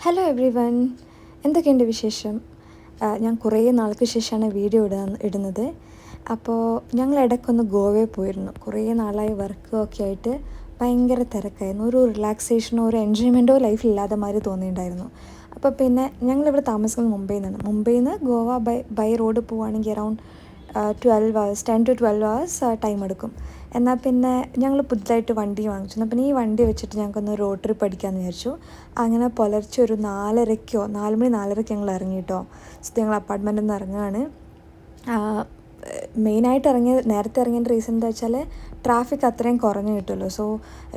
Hello every one, എന്തൊക്കെയുണ്ട് വിശേഷം? ഞാൻ കുറേ നാൾക്ക് ശേഷമാണ് വീഡിയോ ഇടുന്നത്. അപ്പോൾ ഞങ്ങൾ ഇടയ്ക്കൊന്ന് ഗോവയിൽ പോയിരുന്നു. കുറേ നാളായി വർക്കും ഒക്കെ ആയിട്ട് ഭയങ്കര തിരക്കായിരുന്നു. ഒരു റിലാക്സേഷനോ ഒരു എൻജോയ്മെൻറ്റോ ലൈഫിലില്ലാതെ മാതിരി തോന്നിയിട്ടുണ്ടായിരുന്നു. അപ്പോൾ പിന്നെ ഞങ്ങളിവിടെ താമസിക്കുന്നത് മുംബൈയിൽ നിന്ന് ഗോവ ബൈ റോഡ് പോവുകയാണെങ്കിൽ around 12 hours 10 to 12 hours time എടുക്കും. എന്നാൽ പിന്നെ ഞങ്ങൾ പുതുതായിട്ട് വണ്ടി വാങ്ങിച്ചു. എന്നാൽ പിന്നെ ഈ വണ്ടി വെച്ചിട്ട് ഞങ്ങൾക്കൊന്ന് റോഡ് ട്രിപ്പ് അടിക്കാമെന്ന് വിചാരിച്ചു. അങ്ങനെ പുലർച്ചെ ഒരു 4 മണി 4:30 ഞങ്ങൾ ഇറങ്ങി കേട്ടോ. ഞങ്ങൾ അപ്പാർട്ട്മെൻറ്റിൽ നിന്ന് ഇറങ്ങുകയാണ്. മെയിനായിട്ട് നേരത്തെ ഇറങ്ങിയതിൻ്റെ റീസൺ എന്താ വെച്ചാൽ ട്രാഫിക് അത്രയും കുറഞ്ഞു കിട്ടുമല്ലോ. സോ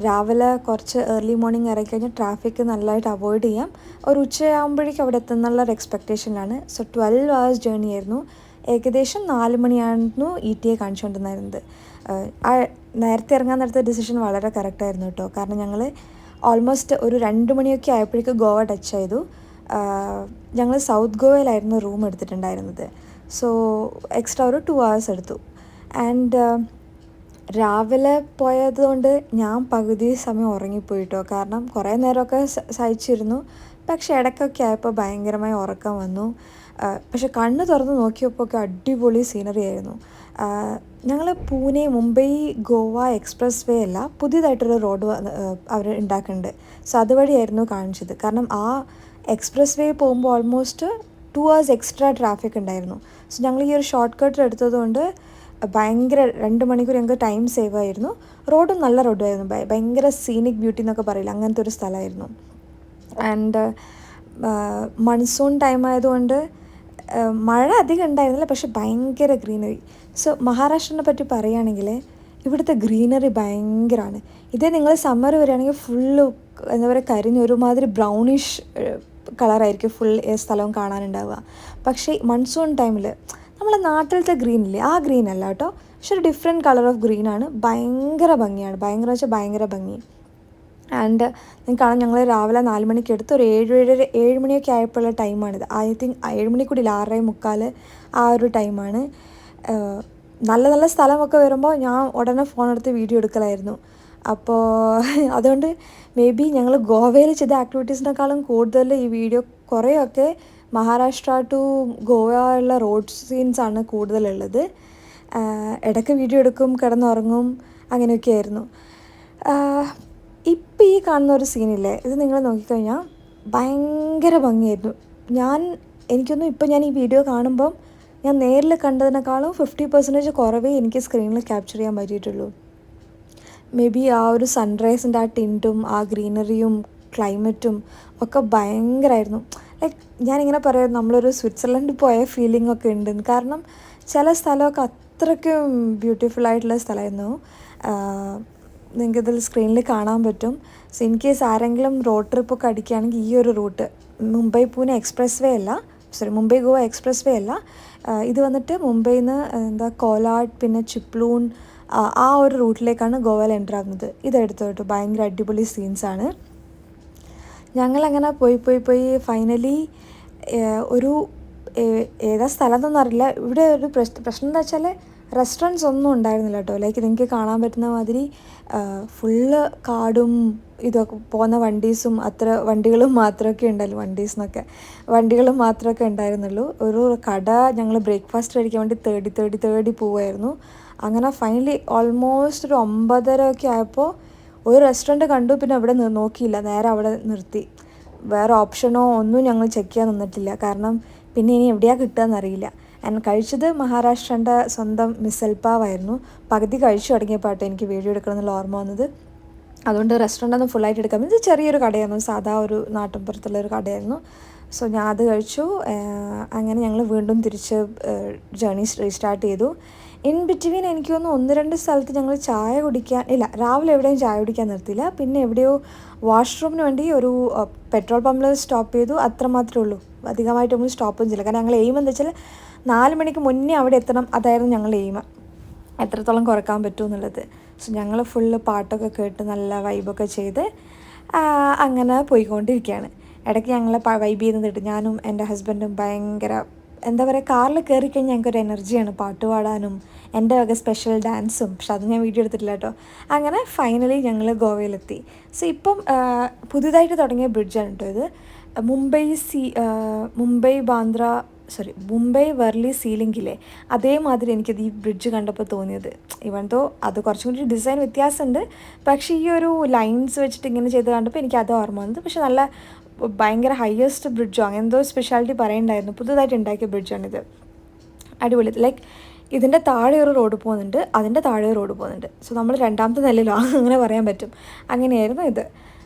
രാവിലെ കുറച്ച് ഏർലി മോർണിംഗ് ഇറങ്ങിക്കഴിഞ്ഞാൽ ട്രാഫിക്ക് നല്ലതായിട്ട് അവോയ്ഡ് ചെയ്യാം. ഒരു ഉച്ചയാകുമ്പോഴേക്കും അവിടെ എത്തുന്നുള്ള ഒരു എക്സ്പെക്റ്റേഷനിലാണ്. സോ 12 hours ജേർണി ആയിരുന്നു. ഏകദേശം 4 മണിയായിരുന്നു ETA കാണിച്ചുകൊണ്ടിരുന്നത്. നേരത്തെ ഇറങ്ങാൻ ഡിസിഷൻ വളരെ കറക്റ്റായിരുന്നു കേട്ടോ. കാരണം ഞങ്ങൾ ഓൾമോസ്റ്റ് ഒരു 2 മണിയൊക്കെ ആയപ്പോഴേക്കും ഗോവ ടച്ച് ചെയ്തു. ഞങ്ങൾ സൗത്ത് ഗോവയിലായിരുന്നു റൂം എടുത്തിട്ടുണ്ടായിരുന്നത്. സോ എക്സ്ട്രാ ഒരു 2 hours എടുത്തു. ആൻഡ് രാവിലെ പോയതുകൊണ്ട് ഞാൻ പകുതി സമയം ഉറങ്ങിപ്പോയി കേട്ടോ. കാരണം കുറേ നേരമൊക്കെ സഹിച്ചിരുന്നു. പക്ഷേ ഇടയ്ക്കൊക്കെ ആയപ്പോൾ ഭയങ്കരമായി ഉറക്കം വന്നു. പക്ഷെ കണ്ണ് തുറന്ന് നോക്കിയപ്പോൾ ഒക്കെ അടിപൊളി സീനറി ആയിരുന്നു. ഞങ്ങൾ മുംബൈ ഗോവ എക്സ്പ്രസ് വേ അല്ല, പുതിയതായിട്ടൊരു റോഡ് അവർ ഉണ്ടാക്കുന്നുണ്ട്. സോ അതുവഴിയായിരുന്നു കാണിച്ചത്. കാരണം ആ എക്സ്പ്രസ് വേ പോകുമ്പോൾ ഓൾമോസ്റ്റ് 2 hours എക്സ്ട്രാ ട്രാഫിക് ഉണ്ടായിരുന്നു. സോ ഞങ്ങൾ ഈ ഒരു ഷോർട്ട് കട്ട് എടുത്തതുകൊണ്ട് ഭയങ്കര 2 മണിക്കൂർ ഞങ്ങൾക്ക് ടൈം സേവ് ആയിരുന്നു. റോഡും നല്ല റോഡായിരുന്നു. ഭയങ്കര സീനിക് ബ്യൂട്ടി എന്നൊക്കെ പറയില്ല, അങ്ങനത്തെ ഒരു സ്ഥലമായിരുന്നു. ആൻഡ് മൺസൂൺ ടൈം ആയതുകൊണ്ട് മഴ അധികം ഉണ്ടായിരുന്നില്ല, പക്ഷെ ഭയങ്കര ഗ്രീനറി. സോ മഹാരാഷ്ട്രനെ പറ്റി പറയുകയാണെങ്കിൽ ഇവിടുത്തെ ഗ്രീനറി ഭയങ്കരമാണ്. ഇതേ നിങ്ങൾ സമ്മർ വരികയാണെങ്കിൽ ഫുള്ള് എന്താ പറയുക കരിഞ്ഞ് ഒരുമാതിരി ബ്രൗണിഷ് കളറായിരിക്കും ഫുൾ സ്ഥലവും കാണാനുണ്ടാവുക. പക്ഷേ മൺസൂൺ ടൈമിൽ നമ്മളെ നാട്ടിലത്തെ ഗ്രീൻ ഇല്ലേ, ആ ഗ്രീൻ അല്ല കേട്ടോ. പക്ഷെ ഒരു ഡിഫറെൻറ്റ് കളർ ഓഫ് ഗ്രീനാണ്. ഭയങ്കര ഭംഗിയാണ്. ഭയങ്കര ഭംഗി. ആൻഡ് നിങ്ങൾക്ക് കാണാം, ഞങ്ങൾ രാവിലെ 4 മണിക്ക് എടുത്ത് ഒരു 7 മണിയൊക്കെ ആയപ്പോഴുള്ള ടൈമാണിത്. ഐ തിങ്ക് 7 മണി കൂടി 6:45 ആ ഒരു ടൈമാണ്. നല്ല നല്ല സ്ഥലമൊക്കെ വരുമ്പോൾ ഞാൻ ഉടനെ ഫോൺ എടുത്ത് വീഡിയോ എടുക്കലായിരുന്നു. അപ്പോൾ അതുകൊണ്ട് മേ ബി ഞങ്ങൾ ഗോവയിൽ ചെയ്ത ആക്ടിവിറ്റീസിനേക്കാളും കൂടുതൽ ഈ വീഡിയോ കുറേയൊക്കെ മഹാരാഷ്ട്ര ടു ഗോവ ഉള്ള റോഡ് സീൻസാണ് കൂടുതലുള്ളത്. ഇടയ്ക്ക് വീഡിയോ എടുക്കും, കിടന്നുറങ്ങും, അങ്ങനെയൊക്കെ ആയിരുന്നു. ഇപ്പം ഈ കാണുന്ന ഒരു സീനില്ലേ, ഇത് നിങ്ങൾ നോക്കിക്കഴിഞ്ഞാൽ ഭയങ്കര ഭംഗിയായിരുന്നു. എനിക്കൊന്നും ഇപ്പം ഞാൻ ഈ വീഡിയോ കാണുമ്പം ഞാൻ നേരിൽ കണ്ടതിനേക്കാളും 50% കുറവേ എനിക്ക് സ്ക്രീനിൽ ക്യാപ്ചർ ചെയ്യാൻ പറ്റിയിട്ടുള്ളൂ. മേ ബി ആ ഒരു സൺറൈസിൻ്റെ ആ ടിൻറ്റും ആ ഗ്രീനറിയും ക്ലൈമറ്റും ഒക്കെ ഭയങ്കരമായിരുന്നു. ലൈക്ക് ഞാനിങ്ങനെ പറയാം, നമ്മളൊരു സ്വിറ്റ്സർലൻഡ് പോയ ഫീലിംഗ് ഒക്കെ ഉണ്ട്. കാരണം ചില സ്ഥലമൊക്കെ അത്രയ്ക്കും ബ്യൂട്ടിഫുൾ ആയിട്ടുള്ള സ്ഥലമായിരുന്നു. നിങ്ങൾക്കിതിൽ സ്ക്രീനിൽ കാണാൻ പറ്റും. സോ ഇൻ കേസ് ആരെങ്കിലും റോഡ് ട്രിപ്പൊക്കെ അടിക്കുകയാണെങ്കിൽ ഈ ഒരു route Mumbai Goa expressway അല്ല, ഇത് വന്നിട്ട് മുംബൈയിൽ നിന്ന് കോലാഡ് പിന്നെ ചിപ്ലൂൺ ആ ഒരു റൂട്ടിലേക്കാണ് ഗോവയിൽ എൻ്റർ ആകുന്നത്. ഇതെടുത്തു കേട്ടോ. ഭയങ്കര അടിപൊളി സീൻസാണ്. ഞങ്ങളങ്ങനെ പോയി ഫൈനലി ഒരു ഏതാ സ്ഥലം എന്നൊന്നും അറിയില്ല. ഇവിടെ ഒരു പ്രശ്നം എന്താ വെച്ചാൽ റെസ്റ്റോറൻറ്റ്സ് ഒന്നും ഉണ്ടായിരുന്നില്ല കേട്ടോ. ലൈക്ക് നിങ്ങൾക്ക് കാണാൻ പറ്റുന്ന മാതിരി ഫുള്ള് കാടും ഇതൊക്കെ പോകുന്ന വണ്ടികളും മാത്രമൊക്കെ ഉണ്ടായിരുന്നുള്ളൂ. ഒരു കട ഞങ്ങൾ ബ്രേക്ക്ഫാസ്റ്റ് കഴിക്കാൻ വേണ്ടി തേടി പോവുമായിരുന്നു. അങ്ങനെ ഫൈനലി ഓൾമോസ്റ്റ് ഒരു 9:30 ഒക്കെ ആയപ്പോൾ ഒരു റെസ്റ്റോറൻറ്റ് കണ്ടു. പിന്നെ അവിടെ നോക്കിയില്ല, നേരെ അവിടെ നിർത്തി. വേറെ ഓപ്ഷനോ ഒന്നും ഞങ്ങൾ ചെക്ക് ചെയ്യാൻ നിന്നിട്ടില്ല. കാരണം പിന്നെ ഇനി എവിടെയാണ് കിട്ടുകയെന്നറിയില്ല. കഴിച്ചത് മഹാരാഷ്ട്രൻ്റെ സ്വന്തം മിസൽ പാവായിരുന്നു. പകുതി കഴിച്ചു തുടങ്ങിയപ്പോൾ എനിക്ക് വീഡിയോ എടുക്കണമെന്നുള്ള ഓർമ്മ വന്നത്. അതുകൊണ്ട് റെസ്റ്റോറൻറ്റൊന്നും ഫുള്ളായിട്ട് എടുക്കാം. ഇത് ചെറിയൊരു കടയായിരുന്നു, സാധാ ഒരു നാട്ടിൻപുറത്തുള്ളൊരു കടയായിരുന്നു. സോ ഞാൻ അത് കഴിച്ചു. അങ്ങനെ ഞങ്ങൾ വീണ്ടും തിരിച്ച് ജേർണി റീസ്റ്റാർട്ട് ചെയ്തു. ഇൻ ബിറ്റ്വീൻ എനിക്ക് തോന്നുന്നു 1-2 സ്ഥലത്ത് ഞങ്ങൾ രാവിലെ എവിടെയും ചായ കുടിക്കാൻ നിർത്തിയില്ല. പിന്നെ എവിടെയോ വാഷ്റൂമിന് വേണ്ടി ഒരു പെട്രോൾ പമ്പിൽ സ്റ്റോപ്പ് ചെയ്തു. അത്ര മാത്രമേ ഉള്ളൂ. അധികമായിട്ട് നമ്മൾ സ്റ്റോപ്പും ചെയ്യില്ല. കാരണം ഞങ്ങൾ എയിം എന്താ വെച്ചാൽ 4 മണിക്ക് മുന്നേ അവിടെ എത്തണം. അതായിരുന്നു ഞങ്ങളുടെ എയിം, എത്രത്തോളം കുറക്കാൻ പറ്റുമെന്നുള്ളത്. സോ ഞങ്ങൾ ഫുള്ള് പാട്ടൊക്കെ കേട്ട് നല്ല വൈബൊക്കെ ചെയ്ത് അങ്ങനെ പോയിക്കൊണ്ടിരിക്കുകയാണ്. ഇടയ്ക്ക് ഞങ്ങളെ വൈബ് ചെയ്യുന്നത് ഞാനും എൻ്റെ ഹസ്ബൻഡും ഭയങ്കര എന്താ പറയുക, കാറിൽ കയറിക്കഴിഞ്ഞാൽ ഞങ്ങൾക്കൊരു എനർജിയാണ് പാട്ട് പാടാനും എൻ്റെ വക സ്പെഷ്യൽ ഡാൻസും. പക്ഷെ അത് ഞാൻ വീഡിയോ എടുത്തിട്ടില്ല കേട്ടോ. അങ്ങനെ ഫൈനലി ഞങ്ങൾ ഗോവയിലെത്തി. സോ ഇപ്പം പുതുതായിട്ട് തുടങ്ങിയ ബ്രിഡ്ജാണ് കേട്ടോ ഇത്. മുംബൈ വർലി സീലിംഗിലെ അതേമാതിരി എനിക്കത് ഈ ബ്രിഡ്ജ് കണ്ടപ്പോൾ തോന്നിയത്. ഇവൻ തോ അത് കുറച്ചും കൂടി ഡിസൈൻ വ്യത്യാസമുണ്ട്, പക്ഷേ ഈ ഒരു ലൈൻസ് വെച്ചിട്ട് ഇങ്ങനെ ചെയ്ത് കണ്ടപ്പോൾ എനിക്ക് അത് ഓർമ്മ വന്നത്. പക്ഷെ നല്ല ഭയങ്കര ഹയസ്റ്റ് ബ്രിഡ്ജോ അങ്ങനെ എന്തോ സ്പെഷ്യാലിറ്റി പറയണ്ടായിരുന്നു. പുതുതായിട്ട് ഉണ്ടാക്കിയ ബ്രിഡ്ജാണിത്. അടിപൊളി. ലൈക്ക് ഇതിൻ്റെ താഴെ ഒരു റോഡ് പോകുന്നുണ്ട്, അതിൻ്റെ താഴെ റോഡ് പോകുന്നുണ്ട്. സോ നമ്മൾ രണ്ടാമത്തെ നിലയിലോ അങ്ങനെ പറയാൻ പറ്റും. അങ്ങനെയായിരുന്നു ഇത്.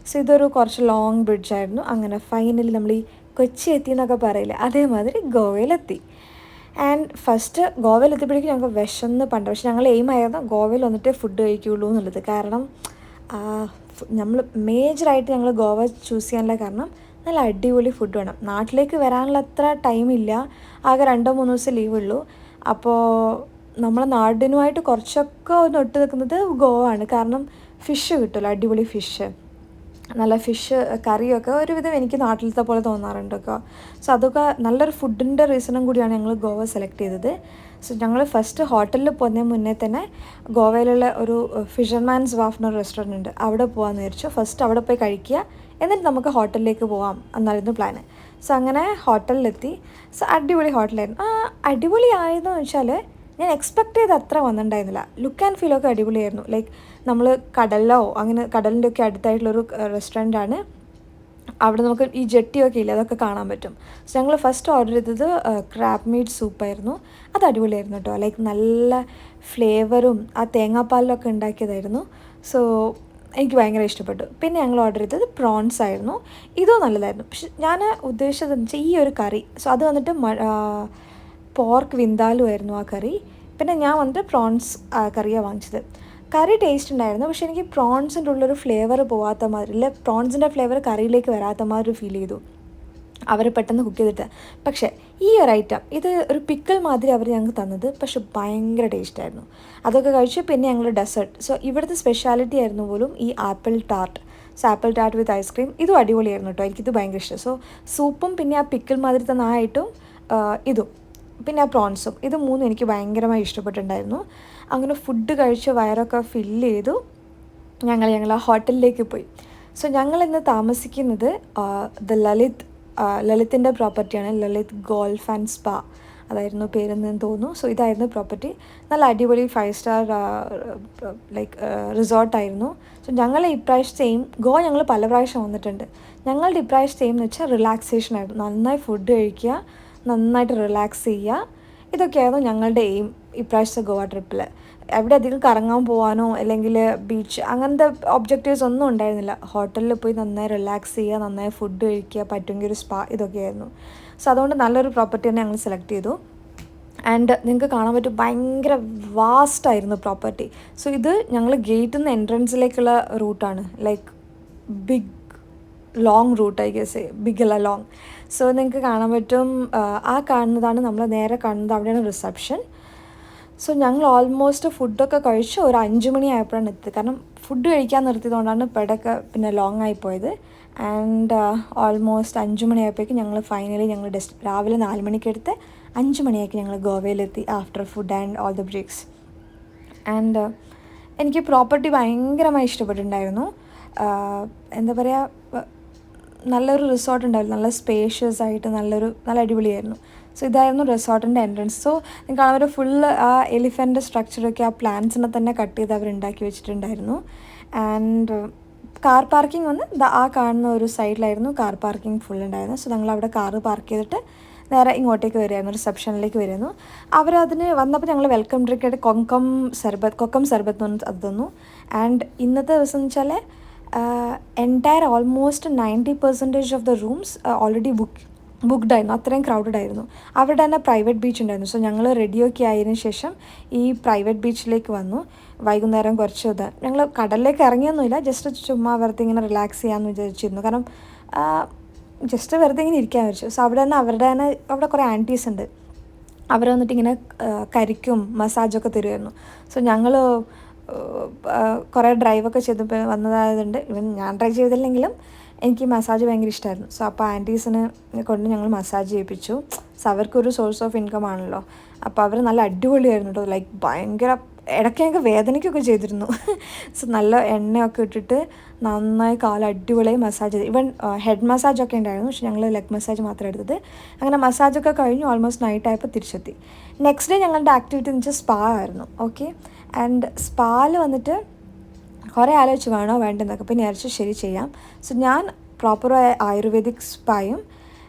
സോ ഇതൊരു കുറച്ച് ലോങ് ബ്രിഡ്ജായിരുന്നു. അങ്ങനെ ഫൈനലി നമ്മൾ ഈ കൊച്ചി എത്തി എന്നൊക്കെ പറയില്ല, അതേമാതിരി ഗോവയിലെത്തി. ആൻഡ് ഫസ്റ്റ് ഗോവയിലെത്തിയപ്പോഴേക്കും ഞങ്ങൾക്ക് വിശന്ന് പണ്ട്. പക്ഷെ ഞങ്ങൾ എയിമായിരുന്നു ഗോവയിൽ വന്നിട്ടേ ഫുഡ് കഴിക്കുകയുള്ളൂ എന്നുള്ളത്. കാരണം നമ്മൾ മേജറായിട്ട് ഞങ്ങൾ ഗോവ ചൂസ് ചെയ്യാനുള്ള കാരണം നല്ല അടിപൊളി ഫുഡ് വേണം. നാട്ടിലേക്ക് വരാനുള്ള അത്ര ടൈമില്ല, ആകെ 2-3 ദിവസം ലീവുള്ളൂ. അപ്പോൾ നമ്മളെ നാടിനുമായിട്ട് കുറച്ചൊക്കെ ഒന്ന് ഒട്ട് നിൽക്കുന്നത് ഗോവ ആണ്. കാരണം ഫിഷ് കിട്ടുമല്ലോ, അടിപൊളി ഫിഷ്, നല്ല ഫിഷ് കറിയൊക്കെ ഒരുവിധം എനിക്ക് നാട്ടിലത്തെ പോലെ തോന്നാറുണ്ട് ഒക്കെ. സോ അതൊക്കെ നല്ലൊരു ഫുഡിൻ്റെ റീസണും കൂടിയാണ് ഞങ്ങൾ ഗോവ സെലക്ട് ചെയ്തത്. സോ ഞങ്ങൾ ഫസ്റ്റ് ഹോട്ടലിൽ പോകുന്നതിന് മുന്നേ തന്നെ ഗോവയിലുള്ള ഒരു ഫിഷർമാൻസ് വാഫ് എന്നൊരു റെസ്റ്റോറൻറ്റ് ഉണ്ട്, അവിടെ പോകാമെന്ന് വിചാരിച്ചു. ഫസ്റ്റ് അവിടെ പോയി കഴിക്കുക, എന്നിട്ട് നമുക്ക് ഹോട്ടലിലേക്ക് പോകാം എന്നായിരുന്നു പ്ലാന്. സോ അങ്ങനെ ഹോട്ടലിലെത്തി. സോ അടിപൊളി ഹോട്ടലായിരുന്നു. അടിപൊളി ആയതെന്ന് വെച്ചാൽ ഞാൻ എക്സ്പെക്റ്റ് ചെയ്ത് അത്ര വന്നിട്ടുണ്ടായിരുന്നില്ല. ലുക്ക് ആൻഡ് ഫീലൊക്കെ അടിപൊളിയായിരുന്നു. ലൈക്ക് നമ്മൾ കടലിലോ അങ്ങനെ കടലിൻ്റെ ഒക്കെ അടുത്തായിട്ടുള്ളൊരു റെസ്റ്റോറൻ്റാണ്. അവിടെ നമുക്ക് ഈ ജെട്ടിയൊക്കെ ഇല്ല, അതൊക്കെ കാണാൻ പറ്റും. സോ ഞങ്ങൾ ഫസ്റ്റ് ഓർഡർ ചെയ്തത് ക്രാബ് മീറ്റ് സൂപ്പായിരുന്നു. അത് അടിപൊളിയായിരുന്നു കേട്ടോ. ലൈക്ക് നല്ല ഫ്ലേവറും ആ തേങ്ങാപ്പാലിലൊക്കെ ഉണ്ടാക്കിയതായിരുന്നു. സോ എനിക്ക് ഭയങ്കര ഇഷ്ടപ്പെട്ടു. പിന്നെ ഞങ്ങൾ ഓർഡർ ചെയ്തത് പ്രോൺസ് ആയിരുന്നു. ഇതും നല്ലതായിരുന്നു. പക്ഷെ ഞാൻ ഉദ്ദേശിച്ചതെന്ന് വെച്ചാൽ ഈ ഒരു കറി. സോ അത് വന്നിട്ട് പോർക്ക് വിന്താലു ആയിരുന്നു ആ കറി. പിന്നെ ഞാൻ വന്നിട്ട് പ്രോൺസ് കറിയാണ് വാങ്ങിച്ചത്. കറി ടേസ്റ്റ് ഉണ്ടായിരുന്നു, പക്ഷേ എനിക്ക് പ്രോൺസിൻ്റെ ഉള്ളൊരു ഫ്ലേവർ പോകാത്ത മാതിരി, ഇല്ല പ്രോൺസിൻ്റെ ഫ്ലേവർ കറിയിലേക്ക് വരാത്ത മാതിരി ഫീൽ ചെയ്തു അവർ പെട്ടെന്ന് കുക്ക് ചെയ്തിട്ട്. പക്ഷേ ഈ ഒരു ഐറ്റം ഇത് ഒരു പിക്കിൾ മാതിരി അവർ ഞങ്ങൾക്ക് തന്നത്, പക്ഷെ ഭയങ്കര ടേസ്റ്റായിരുന്നു. അതൊക്കെ കഴിച്ച് പിന്നെ ഞങ്ങൾ ഡെസേർട്ട്. സോ ഇവിടുത്തെ സ്പെഷ്യാലിറ്റി ആയിരുന്നു പോലും ഈ apple tart. So apple tart with ice cream ഇതും അടിപൊളിയായിരുന്നു കേട്ടോ. എനിക്കിത് ഭയങ്കര ഇഷ്ടം. സോ സൂപ്പും പിന്നെ ആ പിക്കിൾ മാതിരി തന്ന ആ ഐറ്റവും ഇതും പിന്നെ ആ പ്രോൺസും, ഇത് മൂന്നും എനിക്ക് ഭയങ്കരമായി ഇഷ്ടപ്പെട്ടിട്ടുണ്ടായിരുന്നു. അങ്ങനെ ഫുഡ് കഴിച്ച് വയറൊക്കെ ഫില്ല് ചെയ്തു ഞങ്ങൾ ആ ഹോട്ടലിലേക്ക് പോയി. സോ ഞങ്ങളിന്ന് താമസിക്കുന്നത് ലളിത്തിൻ്റെ പ്രോപ്പർട്ടിയാണ്. ലളിത് ഗോൾഫ് ആൻഡ് സ്പാ അതായിരുന്നു പേരെന്ന് തോന്നുന്നു. സോ ഇതായിരുന്നു പ്രോപ്പർട്ടി. നല്ല അടിപൊളി 5 സ്റ്റാർ ലൈക്ക് റിസോർട്ടായിരുന്നു. സോ ഞങ്ങൾ ഇപ്രാവശ്യത്തെയും ഗോവ ഞങ്ങൾ പല പ്രാവശ്യം വന്നിട്ടുണ്ട്. ഞങ്ങളുടെ ഇപ്രാവശ്യത്തെയും എന്ന് വെച്ചാൽ റിലാക്സേഷൻ ആയിരുന്നു. നന്നായി ഫുഡ് കഴിക്കുക, നന്നായിട്ട് റിലാക്സ് ചെയ്യുക, ഇതൊക്കെയായിരുന്നു ഞങ്ങളുടെ എയിം ഇപ്രാവശ്യത്തെ ഗോവ ട്രിപ്പിൽ. എവിടെ അധികം കറങ്ങാൻ പോകാനോ അല്ലെങ്കിൽ ബീച്ച് അങ്ങനത്തെ ഒബ്ജക്റ്റീവ്സ് ഒന്നും ഉണ്ടായിരുന്നില്ല. ഹോട്ടലിൽ പോയി നന്നായി റിലാക്സ് ചെയ്യുക, നന്നായി ഫുഡ് കഴിക്കുക, പറ്റുമെങ്കിൽ ഒരു സ്പാ, ഇതൊക്കെയായിരുന്നു. സോ അതുകൊണ്ട് നല്ലൊരു പ്രോപ്പർട്ടി തന്നെ ഞങ്ങൾ സെലക്ട് ചെയ്തു. ആൻഡ് നിങ്ങൾക്ക് കാണാൻ പറ്റും ഭയങ്കര വാസ്റ്റായിരുന്നു പ്രോപ്പർട്ടി. സോ ഇത് ഞങ്ങൾ ഗേറ്റിൽ നിന്ന് എൻട്രൻസിലേക്കുള്ള റൂട്ടാണ്. Like big long route, I guess big അല്ല ലോങ്. സോ നിങ്ങൾക്ക് കാണാൻ പറ്റും ആ കാണുന്നതാണ് നമ്മൾ നേരെ കാണുന്നത്, അവിടെയാണ് റിസപ്ഷൻ. സോ ഞങ്ങൾ ഓൾമോസ്റ്റ് ഫുഡൊക്കെ കഴിച്ച് ഒരു 5 മണി ആയപ്പോഴാണ് എത്തിയത്. കാരണം ഫുഡ് കഴിക്കാൻ നിർത്തിയതുകൊണ്ടാണ് പെടൊക്കെ പിന്നെ ലോങ് ആയിപ്പോയത്. ആൻഡ് ഓൾമോസ്റ്റ് 5 മണി ആയപ്പോഴേക്കും ഞങ്ങൾ ഫൈനലി രാവിലെ 4 മണിക്ക് എടുത്ത് 5 മണിയാക്കി ഞങ്ങൾ ഗോവയിലെത്തി after food and all the breaks. And എനിക്ക് പ്രോപ്പർട്ടി ഭയങ്കരമായി ഇഷ്ടപ്പെട്ടിട്ടുണ്ടായിരുന്നു. എന്താ പറയുക, നല്ലൊരു റിസോർട്ട് ഉണ്ടായിരുന്നു, നല്ല സ്പേഷ്യസ് ആയിട്ട് നല്ല അടിപൊളിയായിരുന്നു. സോ ഇതായിരുന്നു റിസോർട്ടിൻ്റെ എൻട്രൻസ്. സോ നിങ്ങൾക്ക് കാണാൻ ഫുള്ള് ആ എലിഫൻ്റ് സ്ട്രക്ചറൊക്കെ ആ പ്ലാന്റ്സിനെ തന്നെ കട്ട് ചെയ്ത് അവർ ഉണ്ടാക്കി വെച്ചിട്ടുണ്ടായിരുന്നു. ആൻഡ് കാർ പാർക്കിംഗ് വന്ന് ആ കാണുന്ന ഒരു സൈഡിലായിരുന്നു കാർ പാർക്കിംഗ് ഫുൾ ഉണ്ടായിരുന്നു. സോ ഞങ്ങൾ അവിടെ കാറ് പാർക്ക് ചെയ്തിട്ട് നേരെ ഇങ്ങോട്ടേക്ക് വരികയായിരുന്നു, റിസപ്ഷനിലേക്ക് വരുന്നു. അവരതിന് വന്നപ്പോൾ ഞങ്ങൾ വെൽക്കം ഡ്രിങ്ക് ആയിട്ട് കൊക്കം സർബത്ത് എന്ന് അത് തന്നു. ആൻഡ് ഇന്നത്തെ ദിവസം എന്ന് വെച്ചാൽ entire almost 90% of the rooms already booked ആയിരുന്നു. അത്രയും ക്രൗഡഡ് ആയിരുന്നു. അവിടെ തന്നെ പ്രൈവറ്റ് ബീച്ച് ഉണ്ടായിരുന്നു. സോ ഞങ്ങൾ റെഡിയൊക്കെ ആയതിനു ശേഷം ഈ പ്രൈവറ്റ് ബീച്ചിലേക്ക് വന്നു. വൈകുന്നേരം കുറച്ച് ഞങ്ങൾ കടലിലേക്ക് ഇറങ്ങിയൊന്നുമില്ല, ജസ്റ്റ് ചുമ്മാ വെറുതെ ഇങ്ങനെ റിലാക്സ് ചെയ്യാമെന്ന് വിചാരിച്ചിരുന്നു. കാരണം ജസ്റ്റ് വെറുതെ ഇങ്ങനെ ഇരിക്കാൻ വെച്ചു. സോ അവിടെ തന്നെ അവിടെ കുറേ ആൻറ്റീസ് ഉണ്ട്. അവർ വന്നിട്ട് ഇങ്ങനെ കരിക്കും മസാജൊക്കെ തരുമായിരുന്നു. സോ ഞങ്ങൾ കുറേ ഡ്രൈവൊക്കെ ചെയ്തപ്പോൾ വന്നതായതുകൊണ്ട്, ഇവൻ ഞാൻ ഡ്രൈവ് ചെയ്തില്ലെങ്കിലും എനിക്ക് മസാജ് ഭയങ്കര ഇഷ്ടമായിരുന്നു. സോ അപ്പോൾ ആൻറ്റീസിനെ കൊണ്ട് ഞങ്ങൾ മസാജ് ചെയ്യിപ്പിച്ചു. സോ അവർക്കൊരു സോഴ്സ് ഓഫ് ഇൻകം ആണല്ലോ. അപ്പോൾ അവർ നല്ല അടിപൊളിയായിരുന്നു കേട്ടോ. ലൈക്ക് ഭയങ്കര ഇടയ്ക്ക് ഞങ്ങൾക്ക് വേദനയ്ക്കൊക്കെ ചെയ്തിരുന്നു. സോ നല്ല എണ്ണയൊക്കെ ഇട്ടിട്ട് നന്നായി കാല് അടിപൊളിയായി മസാജ് ചെയ്തു. ഈവൻ ഹെഡ് മസാജൊക്കെ ഉണ്ടായിരുന്നു, പക്ഷെ ഞങ്ങൾ ലെഗ് മസാജ് മാത്രം എടുത്തത്. അങ്ങനെ മസാജൊക്കെ കഴിഞ്ഞു ഓൾമോസ്റ്റ് നൈറ്റ് ആയപ്പോൾ തിരിച്ചെത്തി. നെക്സ്റ്റ് ഡേ ഞങ്ങളുടെ ആക്ടിവിറ്റി എന്ന് വെച്ചാൽ സ്പാ ആയിരുന്നു. ഓക്കെ, ആൻഡ് സ്പായിൽ വന്നിട്ട് കുറേ ആലോചിച്ച് വേണോ വേണ്ടെന്നൊക്കെ. പിന്നെ വിചാരിച്ചു ശരി ചെയ്യാം. സോ ഞാൻ പ്രോപ്പറായ ആയുർവേദിക് സ്പായും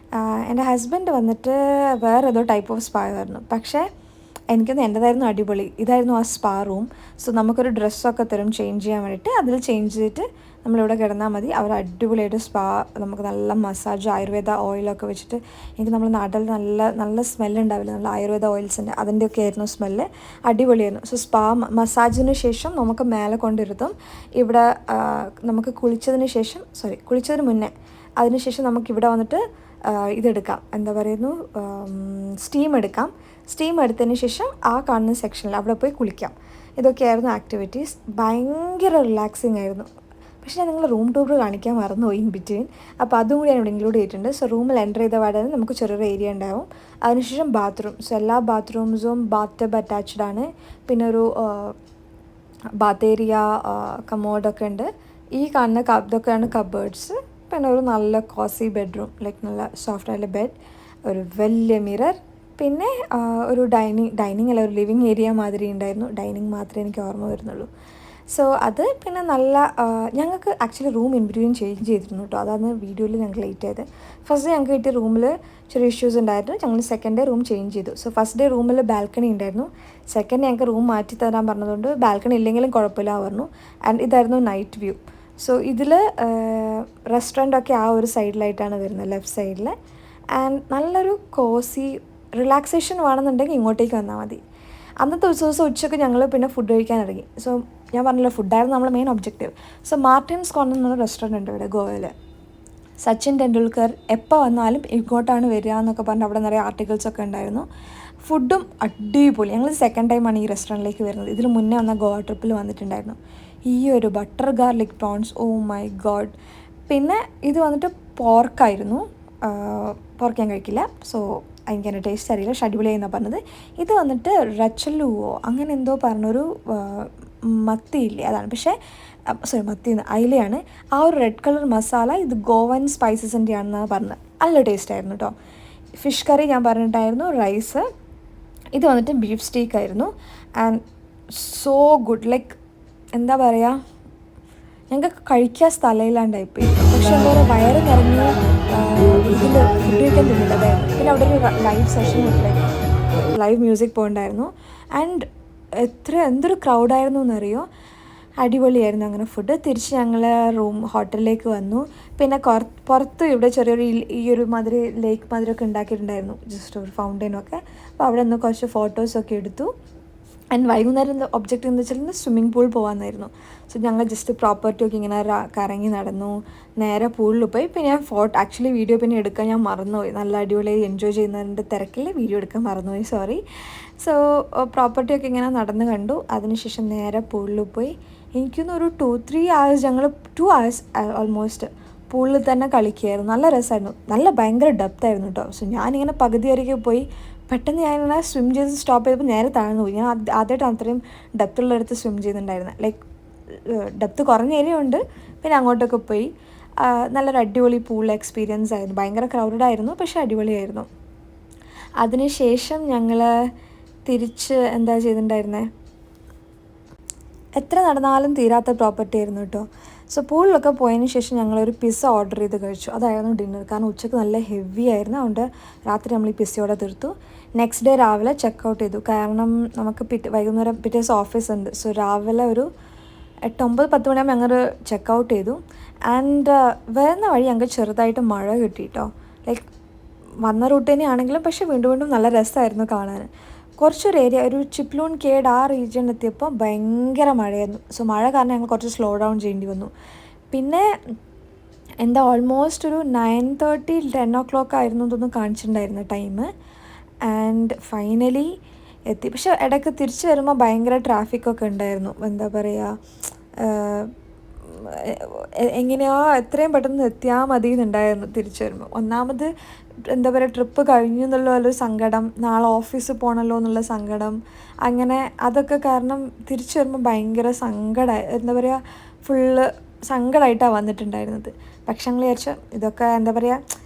എൻ്റെ ഹസ്ബൻഡ് വന്നിട്ട് വേറെ ഏതോ ടൈപ്പ് ഓഫ് സ്പാ ആയിരുന്നു. പക്ഷേ എനിക്കൊന്ന് എൻ്റെതായിരുന്നു അടിപൊളി. ഇതായിരുന്നു ആ സ്പാ റൂം. സോ നമുക്കൊരു ഡ്രസ്സൊക്കെ തരും ചേഞ്ച് ചെയ്യാൻ വേണ്ടിയിട്ട്. അതിൽ ചേഞ്ച് ചെയ്തിട്ട് നമ്മളിവിടെ കിടന്നാൽ മതി. അവർ അടിപൊളിയായിട്ട് സ്പാ, നമുക്ക് നല്ല മസാജ്, ആയുർവേദ ഓയിലൊക്കെ വെച്ചിട്ട്, എനിക്ക് നമ്മുടെ നാട്ടിൽ നല്ല നല്ല സ്മെല്ലുണ്ടാവില്ല, നല്ല ആയുർവേദ ഓയിൽസിൻ്റെ, അതിൻ്റെയൊക്കെ ആയിരുന്നു സ്മെല്ല്. അടിപൊളിയായിരുന്നു. സോ സ്പാ മസാജിന് ശേഷം നമുക്ക് മേലെ കൊണ്ടിരുത്തും. ഇവിടെ നമുക്ക് കുളിച്ചതിന് മുന്നേ അതിനുശേഷം നമുക്കിവിടെ വന്നിട്ട് ഇതെടുക്കാം, എന്താ പറയുന്നു, സ്റ്റീം എടുക്കാം. സ്റ്റീം എടുത്തതിന് ശേഷം ആ കാണുന്ന സെക്ഷനിൽ അവിടെ പോയി കുളിക്കാം. ഇതൊക്കെയായിരുന്നു ആക്ടിവിറ്റീസ്. ഭയങ്കര റിലാക്സിങ് ആയിരുന്നു. പക്ഷേ ഞാൻ നിങ്ങൾ റൂം ടൂർ കാണിക്കാൻ മറന്നുപോയി ഇൻ ബിറ്റ്വീൻ. അപ്പോൾ അതും കൂടി ഞാൻ ഇവിടെ ഇൻക്ലൂഡ് ചെയ്തിട്ടുണ്ട്. സോ റൂമിൽ എൻ്റർ ചെയ്ത പാടാണ് നമുക്ക് ചെറിയൊരു ഏരിയ ഉണ്ടാവും. അതിനുശേഷം ബാത്റൂം. സോ എല്ലാ ബാത്റൂംസും ബാത്ത് ടബ് അറ്റാച്ച്ഡ് ആണ്. പിന്നെ ഒരു ബാത്ത് ഏരിയ, കമോഡൊക്കെ ഉണ്ട്. ഈ കാണുന്ന ഇതൊക്കെയാണ് കബേർഡ്സ്. പിന്നെ ഒരു നല്ല കോസി ബെഡ്റൂം, ലൈക്ക് നല്ല സോഫ്റ്റ് ആയിട്ടുള്ള ബെഡ്, ഒരു വലിയ മിറർ, പിന്നെ ഒരു ഡൈനിങ് അല്ല, ഒരു ലിവിങ് ഏരിയ മാതിരി ഉണ്ടായിരുന്നു. ഡൈനിങ് മാത്രമേ എനിക്ക് ഓർമ്മ വരുന്നുള്ളൂ. സോ അത് പിന്നെ നല്ല ഞങ്ങൾക്ക് actually room in between change ചെയ്തിരുന്നു കേട്ടോ. അതാണ് വീഡിയോയിൽ ഞങ്ങൾക്ക് ലേറ്റ് ആയത്. ഫസ്റ്റ് ഡേ ഞങ്ങൾക്ക് കിട്ടിയ റൂമിൽ ചെറിയ ഇഷ്യൂസ് ഉണ്ടായിരുന്നു. ഞങ്ങൾ സെക്കൻഡ് ഡേ റൂം ചേഞ്ച് ചെയ്തു. സോ ഫസ്റ്റ് ഡേ റൂമിൽ ബാൽക്കണി ഉണ്ടായിരുന്നു. സെക്കൻഡ് ഡേ ഞങ്ങൾക്ക് റൂം മാറ്റി തരാൻ പറഞ്ഞതുകൊണ്ട് ബാൽക്കണി ഇല്ലെങ്കിലും കുഴപ്പമില്ല പറഞ്ഞു. ആൻഡ് ഇതായിരുന്നു നൈറ്റ് വ്യൂ. സോ ഇതിൽ റെസ്റ്റോറൻ്റൊക്കെ ആ ഒരു സൈഡിലായിട്ടാണ് വരുന്നത്, ലെഫ്റ്റ് സൈഡിൽ. ആൻഡ് നല്ലൊരു കോസി റിലാക്സേഷൻ വേണമെന്നുണ്ടെങ്കിൽ ഇങ്ങോട്ടേക്ക് വന്നാൽ മതി. അന്നത്തെ ദിവസം ഉച്ചയ്ക്ക് ഞങ്ങൾ പിന്നെ ഫുഡ് കഴിക്കാൻ ഇറങ്ങി. സോ ഞാൻ പറഞ്ഞല്ലോ, ഫുഡായിരുന്നു നമ്മുടെ main objective. So Martin's corner എന്നൊരു റെസ്റ്റോറൻറ്റ് ഉണ്ട് ഇവിടെ ഗോവയിൽ. സച്ചിൻ ടെണ്ടുൽക്കർ എപ്പോൾ വന്നാലും ഇങ്ങോട്ടാണ് വരിക എന്നൊക്കെ പറഞ്ഞിട്ട് അവിടെ നിറയെ ആർട്ടിക്കിൾസൊക്കെ ഉണ്ടായിരുന്നു. ഫുഡും അടിപൊളി. ഞങ്ങൾ സെക്കൻഡ് ടൈമാണ് ഈ റെസ്റ്റോറൻറ്റിലേക്ക് വരുന്നത്. ഇതിന് മുന്നേ വന്ന ഗോവ ട്രിപ്പിൽ വന്നിട്ടുണ്ടായിരുന്നു. ഈ ഒരു butter garlic prawns, oh my God. പിന്നെ ഇത് വന്നിട്ട് പോർക്കായിരുന്നു. പോർക്ക് ഞാൻ കഴിക്കില്ല, സോ എനിക്ക് എൻ്റെ ടേസ്റ്റ് അറിയില്ല. പക്ഷെ അടിപൊളിയായി പറഞ്ഞത്. ഇത് വന്നിട്ട് റച്ചലുവോ അങ്ങനെ എന്തോ പറഞ്ഞൊരു മത്തിയില്ലേ, അതാണ്. പക്ഷേ മത്തി അയിലയാണ്. ആ ഒരു റെഡ് കളർ മസാല ഇത് ഗോവൻ സ്പൈസസിൻ്റെ ആണെന്നാണ് പറഞ്ഞത്. നല്ല ടേസ്റ്റ് ആയിരുന്നു കേട്ടോ. ഫിഷ് കറി ഞാൻ പറഞ്ഞിട്ടായിരുന്നു. റൈസ്, ഇത് വന്നിട്ട് ബീഫ് സ്റ്റേക്ക് ആയിരുന്നു. And so good. ലൈക്ക് എന്താ പറയുക, ഞങ്ങൾക്ക് കഴിക്കാൻ സ്ഥലമില്ലാണ്ടായിപ്പോയി. പക്ഷെ എന്താ പറയുക, വയറ് നിറഞ്ഞ് ഇതിൽ ഫുഡ് കഴിക്കാൻ തിന്നിട്ടതായിരുന്നു. പിന്നെ അവിടെ ഒരു ലൈവ് സെഷൻ, ലൈവ് മ്യൂസിക് പോകണ്ടായിരുന്നു. ആൻഡ് എന്തൊരു ക്രൗഡായിരുന്നു എന്നറിയോ. അടിപൊളിയായിരുന്നു. അങ്ങനെ ഫുഡ് തിരിച്ച് ഞങ്ങൾ ഹോട്ടലിലേക്ക് വന്നു. പിന്നെ പുറത്ത് ഇവിടെ ചെറിയൊരു ഈ ഒരു മാതിരി ലേക്ക് മാതിരിയൊക്കെ ഉണ്ടാക്കിയിട്ടുണ്ടായിരുന്നു, ജസ്റ്റ് ഒരു ഫൗണ്ടെയിനൊക്കെ. അപ്പോൾ അവിടെ നിന്ന് കുറച്ച് ഫോട്ടോസൊക്കെ എടുത്തു. ആൻഡ് വൈകുന്നേരം ഒബ്ജക്റ്റ് എന്ന് വെച്ചാൽ സ്വിമ്മിംഗ് പൂൾ പോകാമെന്നായിരുന്നു. സോ ഞങ്ങൾ ജസ്റ്റ് പ്രോപ്പർട്ടിയൊക്കെ ഇങ്ങനെ കറങ്ങി നടന്നു, നേരെ പൂളിൽ പോയി. പിന്നെ ഞാൻ ആക്ച്വലി വീഡിയോ പിന്നെ എടുക്കാൻ ഞാൻ മറന്നുപോയി. നല്ല അടിപൊളിയായി എൻജോയ് ചെയ്യുന്നതിൻ്റെ തിരക്കിൽ വീഡിയോ എടുക്കാൻ മറന്നുപോയി, സോറി. സോ പ്രോപ്പർട്ടിയൊക്കെ ഇങ്ങനെ നടന്ന് കണ്ടു. അതിനുശേഷം നേരെ പൂളിൽ പോയി. എനിക്കൊന്നൊരു 2-3 hours ഞങ്ങൾ 2 hours ഓൾമോസ്റ്റ് പൂളിൽ തന്നെ കളിക്കുകയായിരുന്നു. നല്ല രസമായിരുന്നു. നല്ല ഭയങ്കര ഡെപ്തായിരുന്നു കേട്ടോ. സോ ഞാനിങ്ങനെ പകുതി വരെയൊക്കെ പോയി. പെട്ടെന്ന് ഞാനിങ്ങനെ സ്വിം ചെയ്ത് സ്റ്റോപ്പ് ചെയ്തപ്പോൾ നേരെ താഴ്ന്നു പോയി. ഞാൻ ആദ്യമായിട്ടാണ് അത്രയും ഡെപ്തുള്ളടുത്ത് സ്വിം ചെയ്യുന്നുണ്ടായിരുന്നത്. ലൈക്ക് ഡെപ്ത് കുറഞ്ഞ ഏരിയ ഉണ്ട്. പിന്നെ അങ്ങോട്ടൊക്കെ പോയി. നല്ലൊരു അടിപൊളി പൂൾ എക്സ്പീരിയൻസ് ആയിരുന്നു. ഭയങ്കര ക്രൗഡഡ് ആയിരുന്നു, പക്ഷേ അടിപൊളിയായിരുന്നു. അതിനുശേഷം ഞങ്ങൾ തിരിച്ച് എന്താ ചെയ്തിട്ടുണ്ടായിരുന്നത്, എത്ര നടന്നാലും തീരാത്ത പ്രോപ്പർട്ടി ആയിരുന്നു കേട്ടോ. സോ പൂളിലൊക്കെ പോയതിന് ശേഷം ഞങ്ങളൊരു പിസ്സ ഓർഡർ ചെയ്ത് കഴിച്ചു. അതായിരുന്നു ഡിന്നർ. കാരണം ഉച്ചയ്ക്ക് നല്ല ഹെവി ആയിരുന്നു. അതുകൊണ്ട് രാത്രി നമ്മൾ ഈ പിസ്സയോടെ തീർത്തു. നെക്സ്റ്റ് ഡേ രാവിലെ ചെക്കൗട്ട് ചെയ്തു. കാരണം നമുക്ക് വൈകുന്നേരം പിറ്റേ ദിവസം ഓഫീസ് ഉണ്ട്. സോ രാവിലെ ഒരു 8-9-10 മണിയാകുമ്പോൾ ഞങ്ങൾ ചെക്കൗട്ട് ചെയ്തു. ആൻഡ് വരുന്ന വഴി ഞങ്ങൾക്ക് ചെറുതായിട്ട് മഴ കിട്ടി കേട്ടോ. ലൈക്ക് വന്ന റൂട്ട് തന്നെയാണെങ്കിലും പക്ഷേ വീണ്ടും വീണ്ടും നല്ല രസമായിരുന്നു കാണാൻ. കുറച്ചൊരു ഏരിയ, ഒരു ചിപ്ലൂൺ കേഡ് ആ റീജിയൻ എത്തിയപ്പോൾ ഭയങ്കര മഴയായിരുന്നു. സോ മഴ കാരണം ഞങ്ങൾ കുറച്ച് സ്ലോ ഡൗൺ ചെയ്യേണ്ടി വന്നു. പിന്നെ എന്താ ഓൾമോസ്റ്റ് ഒരു 9:30-10 o'clock ആയിരുന്നു തോന്നുന്നു കാണിച്ചിട്ടുണ്ടായിരുന്ന ടൈം. ആൻഡ് ഫൈനലി എത്തി. പക്ഷെ ഇടയ്ക്ക് തിരിച്ച് വരുമ്പോൾ ഭയങ്കര ട്രാഫിക്കൊക്കെ ഉണ്ടായിരുന്നു. എന്താ പറയുക, എങ്ങനെയോ എത്രയും പെട്ടെന്ന് എത്തിയാൽ മതി എന്നുണ്ടായിരുന്നു തിരിച്ചു വരുമ്പോൾ. ഒന്നാമത് എന്താ പറയുക, ട്രിപ്പ് കഴിഞ്ഞു എന്നുള്ള സങ്കടം, നാളെ ഓഫീസിൽ പോകണമല്ലോ എന്നുള്ള സങ്കടം, അങ്ങനെ അതൊക്കെ കാരണം തിരിച്ചു വരുമ്പോൾ ഭയങ്കര സങ്കടമായി, എന്താ പറയുക, ഫുള്ള് സങ്കടമായിട്ടാണ് വന്നിട്ടുണ്ടായിരുന്നത്. പക്ഷെ ഞങ്ങൾ വിചാരിച്ചു ഇതൊക്കെ എന്താ പറയുക,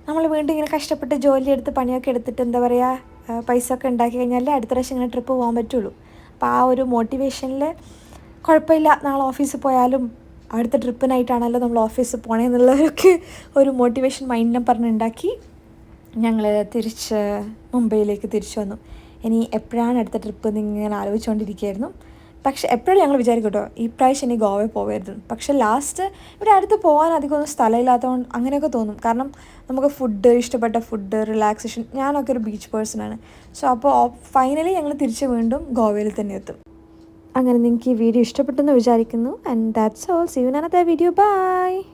നമ്മൾ വീണ്ടും ഇങ്ങനെ കഷ്ടപ്പെട്ട് ജോലിയെടുത്ത് പണിയൊക്കെ എടുത്തിട്ട് എന്താ പറയുക പൈസ ഒക്കെ ഉണ്ടാക്കി കഴിഞ്ഞാലേ അടുത്ത പ്രാവശ്യം ഇങ്ങനെ ട്രിപ്പ് പോകാൻ പറ്റുള്ളൂ. അപ്പോൾ ആ ഒരു മോട്ടിവേഷനിൽ കുഴപ്പമില്ല, നാളെ ഓഫീസിൽ പോയാലും അടുത്ത ട്രിപ്പിനായിട്ടാണല്ലോ നമ്മൾ ഓഫീസിൽ പോകണമെന്നുള്ളവരൊക്കെ ഒരു മോട്ടിവേഷൻ മൈൻഡിനെ പറഞ്ഞുണ്ടാക്കി ഞങ്ങൾ തിരിച്ച് മുംബൈയിലേക്ക് തിരിച്ചു വന്നു. ഇനി എപ്പോഴാണ് അടുത്ത ട്രിപ്പ് എന്ന് ഇങ്ങനെ ആലോചിച്ചുകൊണ്ടിരിക്കുകയായിരുന്നു. പക്ഷെ എപ്പോഴും ഞങ്ങൾ വിചാരിക്കും കേട്ടോ ഈ പ്രാവശ്യം ഇനി ഗോവയിൽ പോകരുത്. പക്ഷെ ലാസ്റ്റ് ഇവിടെ അടുത്ത് പോകാൻ അധികമൊന്നും സ്ഥലമില്ലാത്തതുകൊണ്ട് അങ്ങനെയൊക്കെ തോന്നും. കാരണം നമുക്ക് ഇഷ്ടപ്പെട്ട ഫുഡ്, റിലാക്സേഷൻ, ഞാനൊക്കെ ഒരു ബീച്ച് പേഴ്സണാണ്. സോ അപ്പോൾ ഫൈനലി ഞങ്ങൾ തിരിച്ച് വീണ്ടും ഗോവയിൽ തന്നെ എത്തും. അങ്ങനെ നിങ്ങൾക്ക് ഈ വീഡിയോ ഇഷ്ടപ്പെട്ടെന്ന് വിചാരിക്കുന്നു. And that's all. See you in another video. By.